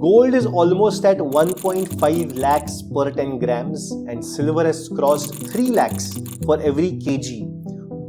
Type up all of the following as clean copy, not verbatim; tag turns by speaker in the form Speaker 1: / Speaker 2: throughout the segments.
Speaker 1: Gold is almost at 1.5 lakhs per 10 grams and silver has crossed 3 lakhs for every kg.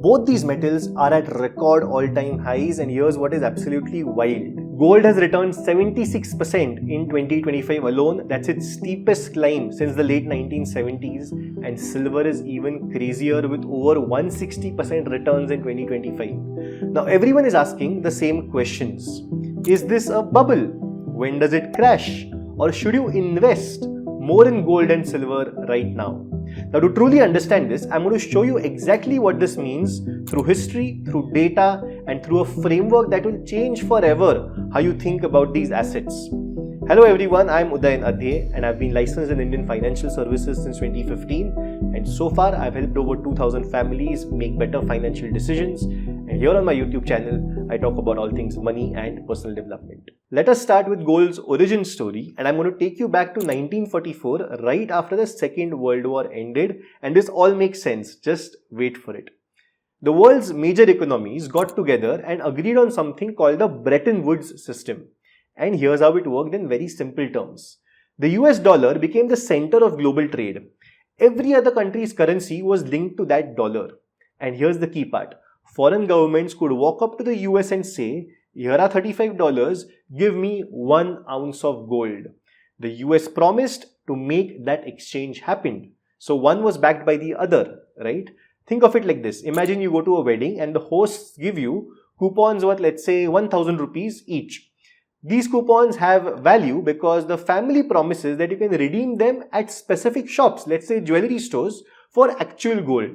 Speaker 1: Both these metals are at record all-time highs, and here's what is absolutely wild. Gold has returned 76% in 2025 alone. That's its steepest climb since the late 1970s, and silver is even crazier with over 160% returns in 2025. Now everyone is asking the same questions. Is this a bubble? When does it crash? Or should you invest more in gold and silver right now? Now, to truly understand this, I'm going to show you exactly what this means through history, through data, and through a framework that will change forever how you think about these assets. Hello everyone, I'm Udayan Adhe and I've been licensed in Indian financial services since 2015, and so far I've helped over 2000 families make better financial decisions. And here on my YouTube channel, I talk about all things money and personal development. Let us start with gold's origin story, and I'm going to take you back to 1944, right after the Second World War ended, and this all makes sense. Just wait for it. The world's major economies got together and agreed on something called the Bretton Woods system. And here's how it worked in very simple terms. The US dollar became the center of global trade. Every other country's currency was linked to that dollar. And here's the key part. Foreign governments could walk up to the US and say, here are $35, give me 1 ounce of gold. The US promised to make that exchange happen. So one was backed by the other, right? Think of it like this. Imagine you go to a wedding and the hosts give you coupons worth, let's say, 1000 rupees each. These coupons have value because the family promises that you can redeem them at specific shops, let's say jewelry stores, for actual gold.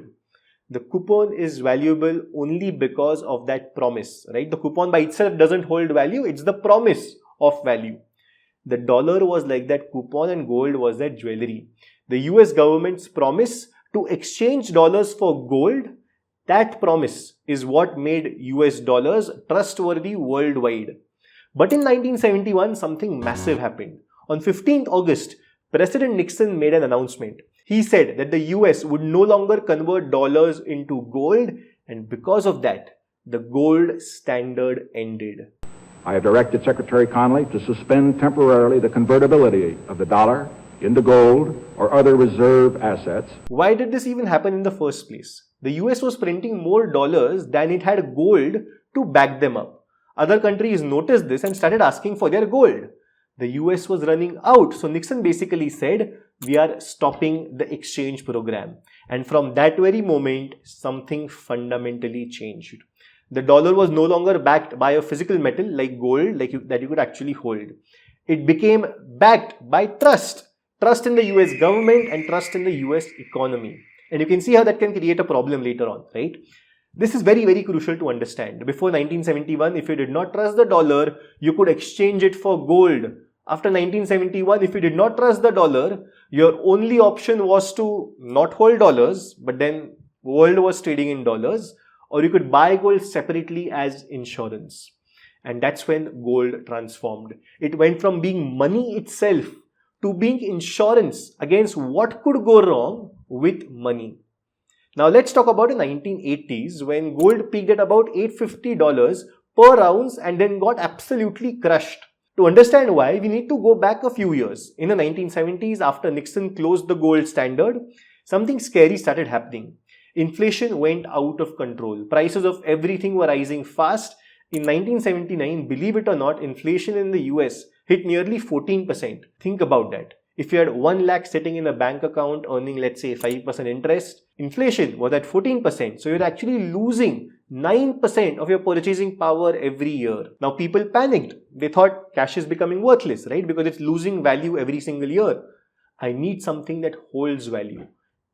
Speaker 1: The coupon is valuable only because of that promise, right? The coupon by itself doesn't hold value, it's the promise of value. The dollar was like that coupon and gold was that jewelry. The US government's promise to exchange dollars for gold, that promise is what made US dollars trustworthy worldwide. But in 1971, something massive happened. On 15th August, President Nixon made an announcement. He said that the US would no longer convert dollars into gold, and because of that, the gold standard ended.
Speaker 2: I have directed Secretary Connally to suspend temporarily the convertibility of the dollar into gold or other reserve assets.
Speaker 1: Why did this even happen in the first place? The US was printing more dollars than it had gold to back them up. Other countries noticed this and started asking for their gold. The US was running out, so Nixon basically said, we are stopping the exchange program. And from that very moment, something fundamentally changed. The dollar was no longer backed by a physical metal like gold that you could actually hold. It became backed by trust. Trust in the US government and trust in the US economy. And you can see how that can create a problem later on, right? This is very, very crucial to understand. Before 1971, if you did not trust the dollar, you could exchange it for gold. After 1971, if you did not trust the dollar, your only option was to not hold dollars, but then world was trading in dollars, or you could buy gold separately as insurance. And that's when gold transformed. It went from being money itself to being insurance against what could go wrong with money. Now let's talk about the 1980s when gold peaked at about $850 per ounce and then got absolutely crushed. To understand why, we need to go back a few years. In the 1970s, after Nixon closed the gold standard, something scary started happening. Inflation went out of control. Prices of everything were rising fast. In 1979, believe it or not, inflation in the US hit nearly 14%. Think about that. If you had 1 lakh sitting in a bank account earning, let's say, 5% interest, inflation was at 14%. So you're actually losing 9% of your purchasing power every year. Now people panicked. They thought cash is becoming worthless, right? Because it's losing value every single year. I need something that holds value.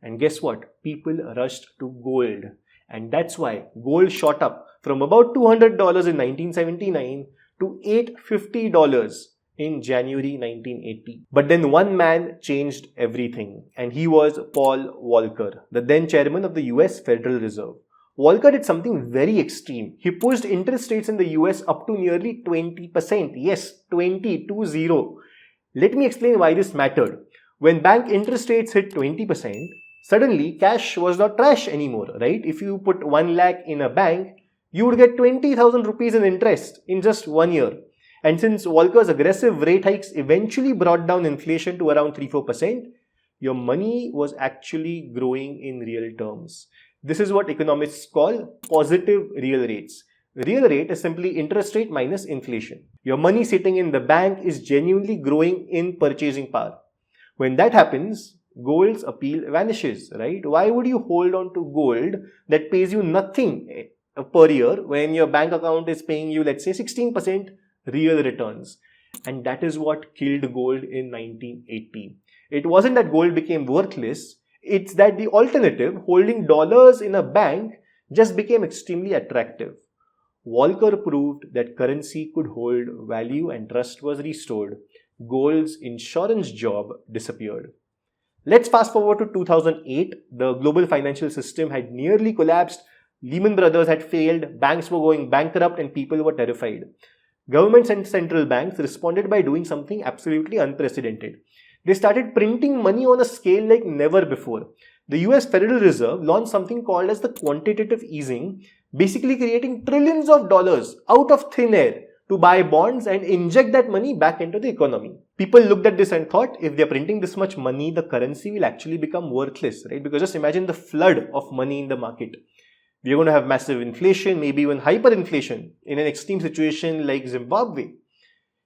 Speaker 1: And guess what? People rushed to gold. And that's why gold shot up from about $200 in 1979 to $850 in January 1980. But then one man changed everything, and he was Paul Volcker, the then chairman of the US Federal Reserve. Volcker did something very extreme. He pushed interest rates in the US up to nearly 20%. Yes, 20. Let me explain why this mattered. When bank interest rates hit 20%, suddenly cash was not trash anymore, right? If you put 1 lakh in a bank, you would get 20,000 rupees in interest in just 1 year. And since Volcker's aggressive rate hikes eventually brought down inflation to around 3-4%, your money was actually growing in real terms. This is what economists call positive real rates. Real rate is simply interest rate minus inflation. Your money sitting in the bank is genuinely growing in purchasing power. When that happens, gold's appeal vanishes, right? Why would you hold on to gold that pays you nothing per year when your bank account is paying you, let's say, 16% real returns? And that is what killed gold in 1980. It wasn't that gold became worthless, it's that the alternative, holding dollars in a bank, just became extremely attractive. Volcker proved that currency could hold value and trust was restored. Gold's insurance job disappeared. Let's fast forward to 2008. The global financial system had nearly collapsed. Lehman Brothers had failed, banks were going bankrupt, and people were terrified. Governments and central banks responded by doing something absolutely unprecedented. They started printing money on a scale like never before. The US Federal Reserve launched something called as the quantitative easing, basically creating trillions of dollars out of thin air to buy bonds and inject that money back into the economy. People looked at this and thought, if they're printing this much money, the currency will actually become worthless, right? Because just imagine the flood of money in the market. We're going to have massive inflation, maybe even hyperinflation in an extreme situation like Zimbabwe.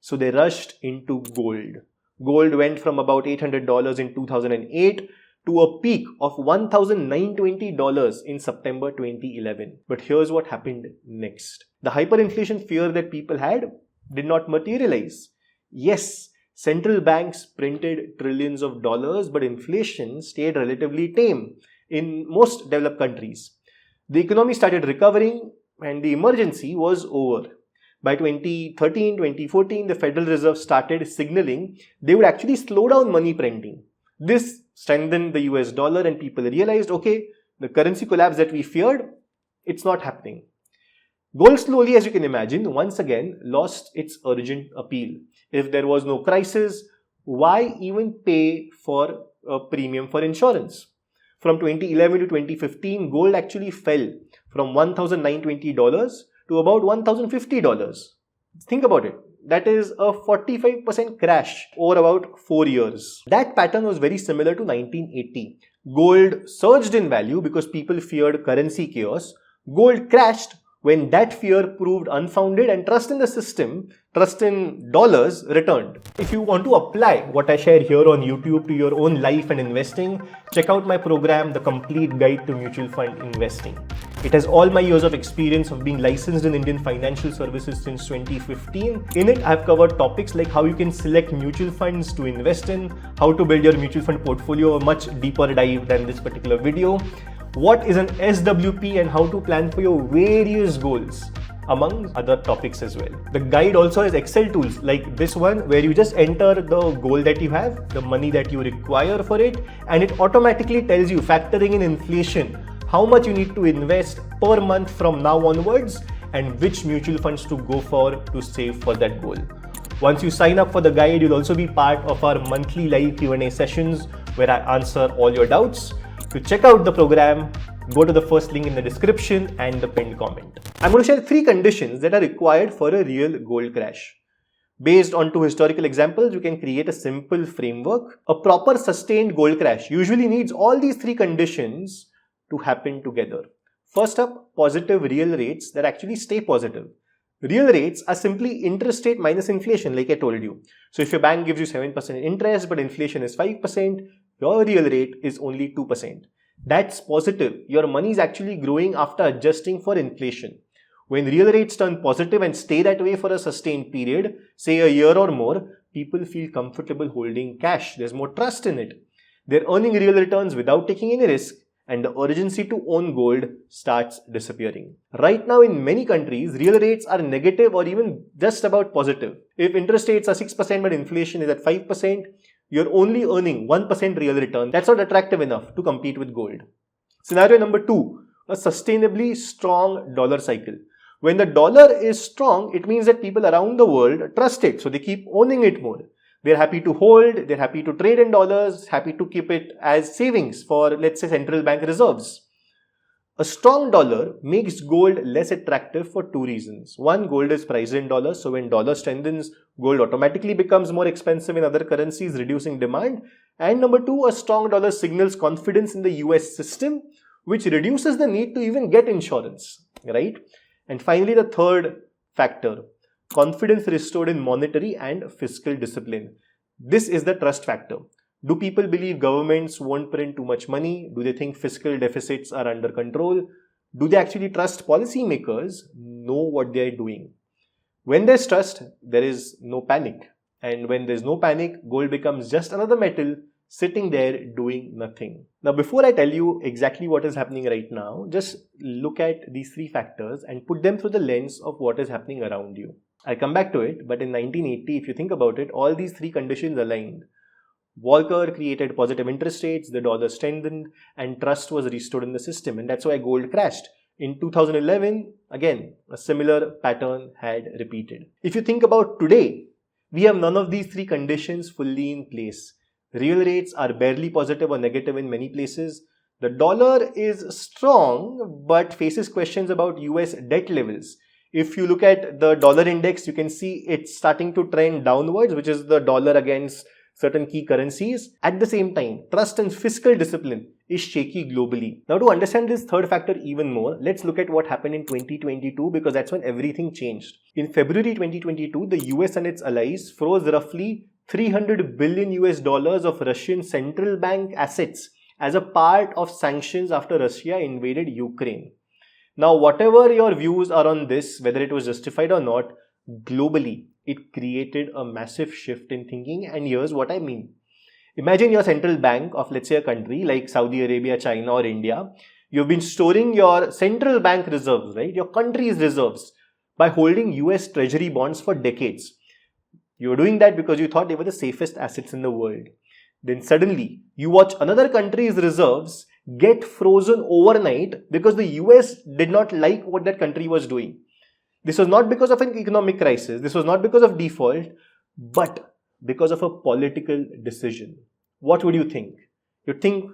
Speaker 1: So they rushed into gold. Gold went from about $800 in 2008 to a peak of $1,920 in September 2011. But here's what happened next. The hyperinflation fear that people had did not materialize. Yes, central banks printed trillions of dollars, but inflation stayed relatively tame in most developed countries. The economy started recovering and the emergency was over. By 2013, 2014, the Federal Reserve started signaling they would actually slow down money printing. This strengthened the US dollar and people realized, okay, the currency collapse that we feared, it's not happening. Gold slowly, as you can imagine, once again lost its urgent appeal. If there was no crisis, why even pay for a premium for insurance? From 2011 to 2015, gold actually fell from $1,920 to about $1,050. Think about it. That is a 45% crash over about 4 years. That pattern was very similar to 1980. Gold surged in value because people feared currency chaos. Gold crashed when that fear proved unfounded and trust in the system, trust in dollars, returned. If you want to apply what I share here on YouTube to your own life and investing, check out my program, The Complete Guide to Mutual Fund Investing. It has all my years of experience of being licensed in Indian financial services since 2015. In it, I've covered topics like how you can select mutual funds to invest in, how to build your mutual fund portfolio, a much deeper dive than this particular video, what is an SWP and how to plan for your various goals, among other topics as well. The guide also has Excel tools like this one where you just enter the goal that you have, the money that you require for it, and it automatically tells you, factoring in inflation, how much you need to invest per month from now onwards and which mutual funds to go for to save for that goal. Once you sign up for the guide, you'll also be part of our monthly live Q&A sessions where I answer all your doubts. To check out the program, go to the first link in the description and the pinned comment. I'm going to share 3 conditions that are required for a real gold crash. Based on 2 historical examples, you can create a simple framework. A proper sustained gold crash usually needs all these 3 conditions to happen together. First up, positive real rates that actually stay positive. Real rates are simply interest rate minus inflation, like I told you. So if your bank gives you 7% interest but inflation is 5%, your real rate is only 2%. That's positive. Your money is actually growing after adjusting for inflation. When real rates turn positive and stay that way for a sustained period, say a year or more, people feel comfortable holding cash. There's more trust in it. They're earning real returns without taking any risk, and the urgency to own gold starts disappearing. Right now in many countries, real rates are negative or even just about positive. If interest rates are 6% but inflation is at 5%, you're only earning 1% real return. That's not attractive enough to compete with gold. Scenario number 2, a sustainably strong dollar cycle. When the dollar is strong, it means that people around the world trust it, so they keep owning it more. They're happy to hold, they're happy to trade in dollars, happy to keep it as savings for, let's say, central bank reserves. A strong dollar makes gold less attractive for two reasons. One, gold is priced in dollars, so when dollar strengthens, gold automatically becomes more expensive in other currencies, reducing demand. And number two, a strong dollar signals confidence in the US system, which reduces the need to even get insurance, right? And finally, the third factor, confidence restored in monetary and fiscal discipline. This is the trust factor. Do people believe governments won't print too much money? Do they think fiscal deficits are under control? Do they actually trust policymakers know what they are doing? When there's trust, there is no panic. And when there's no panic, gold becomes just another metal sitting there doing nothing. Now, before I tell you exactly what is happening right now, just look at these three factors and put them through the lens of what is happening around you. I'll come back to it, but in 1980, if you think about it, all these three conditions aligned. Volcker created positive interest rates, the dollar strengthened, and trust was restored in the system, and that's why gold crashed. In 2011, again, a similar pattern had repeated. If you think about today, we have none of these three conditions fully in place. Real rates are barely positive or negative in many places. The dollar is strong but faces questions about US debt levels. If you look at the dollar index, you can see it's starting to trend downwards, which is the dollar against certain key currencies. At the same time, trust and fiscal discipline is shaky globally. Now, to understand this third factor even more, let's look at what happened in 2022, because that's when everything changed. In February 2022, the US and its allies froze roughly $300 billion of Russian central bank assets as a part of sanctions after Russia invaded Ukraine. Now, whatever your views are on this, whether it was justified or not, globally, it created a massive shift in thinking, and here's what I mean. Imagine your central bank of, let's say, a country like Saudi Arabia, China or India. You've been storing your central bank reserves, right? Your country's reserves by holding US Treasury bonds for decades. You were doing that because you thought they were the safest assets in the world. Then suddenly, you watch another country's reserves get frozen overnight because the US did not like what that country was doing. This was not because of an economic crisis, this was not because of default, but because of a political decision. What would you think? You'd think,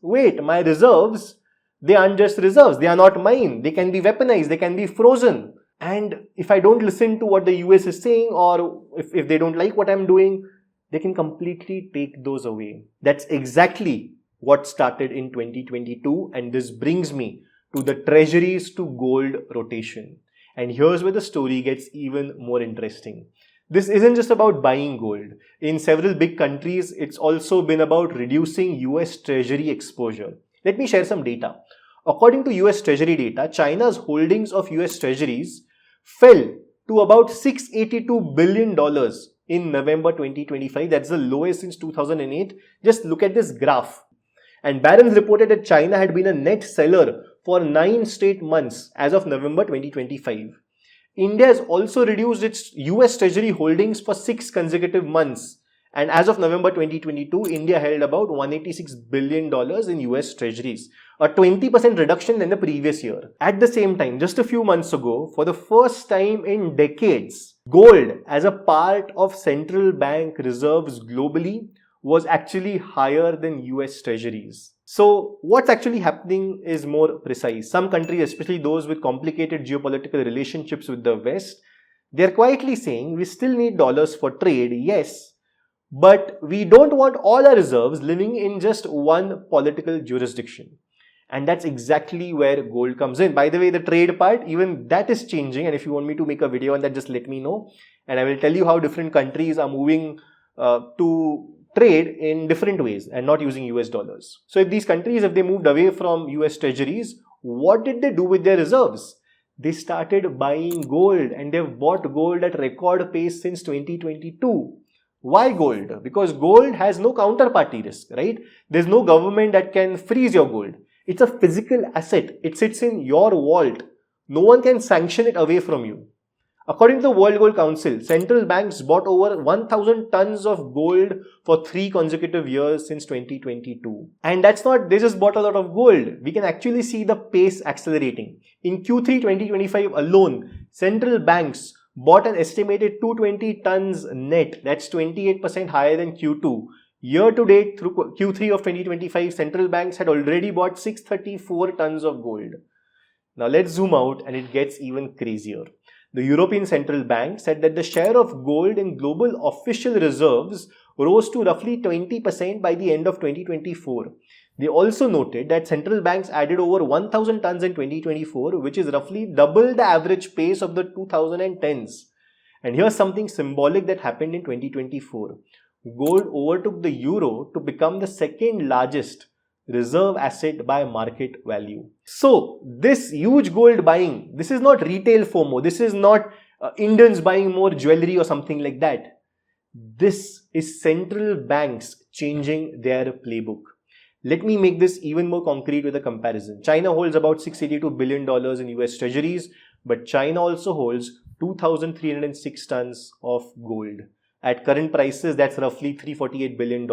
Speaker 1: wait, my reserves, they aren't just reserves, they are not mine, they can be weaponized, they can be frozen. And if I don't listen to what the US is saying, or if they don't like what I'm doing, they can completely take those away. That's exactly what started in 2022, and this brings me to the treasuries to gold rotation. And here's where the story gets even more interesting. This isn't just about buying gold. In several big countries, it's also been about reducing US Treasury exposure. Let me share some data. According to US Treasury data, China's holdings of US Treasuries fell to about $682 billion in November 2025. That's the lowest since 2008. Just look at this graph. And Barron's reported that China had been a net seller for 9 straight months as of November 2025. India has also reduced its US Treasury holdings for 6 consecutive months. And as of November 2022, India held about $186 billion in US Treasuries, a 20% reduction than the previous year. At the same time, just a few months ago, for the first time in decades, gold as a part of central bank reserves globally was actually higher than US Treasuries. So what's actually happening is more precise. Some countries, especially those with complicated geopolitical relationships with the West, they're quietly saying we still need dollars for trade, yes, but we don't want all our reserves living in just one political jurisdiction. And that's exactly where gold comes in. By the way, the trade part, even that is changing. And if you want me to make a video on that, just let me know. And I will tell you how different countries are moving to trade in different ways and not using US dollars. So if these countries, if they moved away from US treasuries, what did they do with their reserves? They started buying gold, and they've bought gold at record pace since 2022. Why gold? Because gold has no counterparty risk, right? There's no government that can freeze your gold. It's a physical asset. It sits in your vault. No one can sanction it away from you. According to the World Gold Council, central banks bought over 1,000 tons of gold for 3 consecutive years since 2022. And that's not, they just bought a lot of gold. We can actually see the pace accelerating. In Q3 2025 alone, central banks bought an estimated 220 tons net. That's 28% higher than Q2. Year to date, through Q3 of 2025, central banks had already bought 634 tons of gold. Now let's zoom out and it gets even crazier. The European Central Bank said that the share of gold in global official reserves rose to roughly 20% by the end of 2024. They also noted that central banks added over 1,000 tons in 2024, which is roughly double the average pace of the 2010s. And here's something symbolic that happened in 2024. Gold overtook the euro to become the second largest reserve asset by market value. So this huge gold buying, this is not retail FOMO. This is not Indians buying more jewelry or something like that. This is central banks changing their playbook. Let me make this even more concrete with a comparison. China holds about $682 billion in US Treasuries, but China also holds 2,306 tons of gold. At current prices, that's roughly $348 billion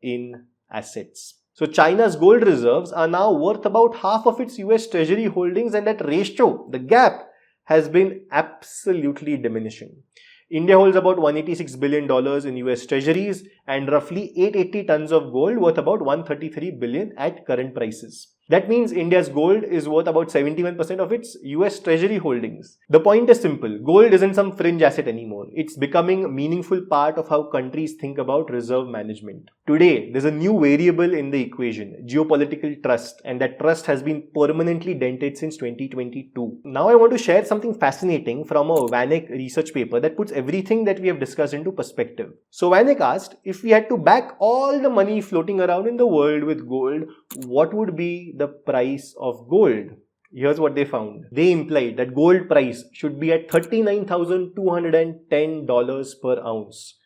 Speaker 1: in assets. So China's gold reserves are now worth about half of its US Treasury holdings, and that ratio, the gap, has been absolutely diminishing. India holds about $186 billion in US Treasuries and roughly 880 tons of gold worth about $133 billion at current prices. That means India's gold is worth about 71% of its US Treasury holdings. The point is simple. Gold isn't some fringe asset anymore. It's becoming a meaningful part of how countries think about reserve management. Today, there's a new variable in the equation, geopolitical trust, and that trust has been permanently dented since 2022. Now I want to share something fascinating from a VanEck research paper that puts everything that we have discussed into perspective. So VanEck asked, if we had to back all the money floating around in the world with gold, what would be the price of gold? Here's what they found. They implied that gold price should be at $39,210 per ounce.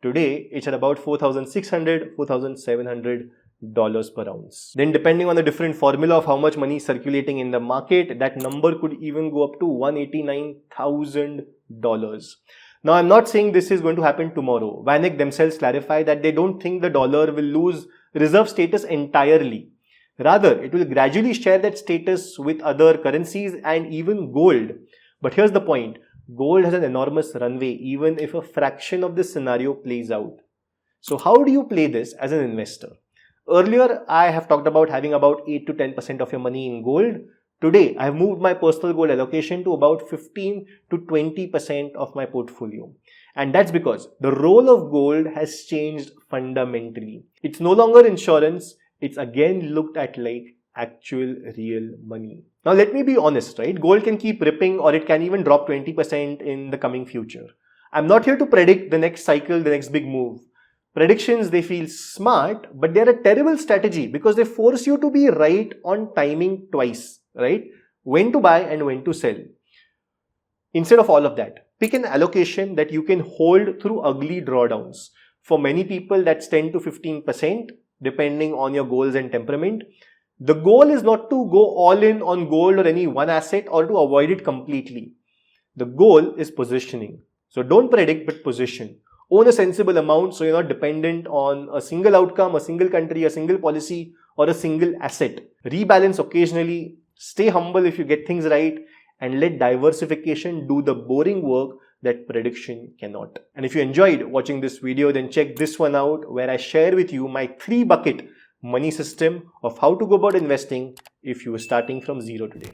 Speaker 1: Today, it's at about $4,600, $4,700 per ounce. Then depending on the different formula of how much money is circulating in the market, that number could even go up to $189,000. Now, I'm not saying this is going to happen tomorrow. VanEck themselves clarify that they don't think the dollar will lose reserve status entirely. Rather, it will gradually share that status with other currencies and even gold. But here's the point. Gold has an enormous runway even if a fraction of this scenario plays out. So how do you play this as an investor? Earlier, I have talked about having about 8 to 10% of your money in gold. Today, I have moved my personal gold allocation to about 15 to 20% of my portfolio. And that's because the role of gold has changed fundamentally. It's no longer insurance. It's again looked at like actual real money. Now let me be honest, right? Gold can keep ripping or it can even drop 20% in the coming future. I'm not here to predict the next cycle, the next big move. Predictions, they feel smart, but they're a terrible strategy because they force you to be right on timing twice, right? When to buy and when to sell. Instead of all of that, pick an allocation that you can hold through ugly drawdowns. For many people, that's 10 to 15%. Depending on your goals and temperament. The goal is not to go all in on gold or any one asset or to avoid it completely. The goal is positioning. So don't predict but position. Own a sensible amount so you're not dependent on a single outcome, a single country, a single policy or a single asset. Rebalance occasionally, stay humble if you get things right, and let diversification do the boring work that prediction cannot. And if you enjoyed watching this video, then check this one out where I share with you my 3-bucket money system of how to go about investing if you are starting from zero today.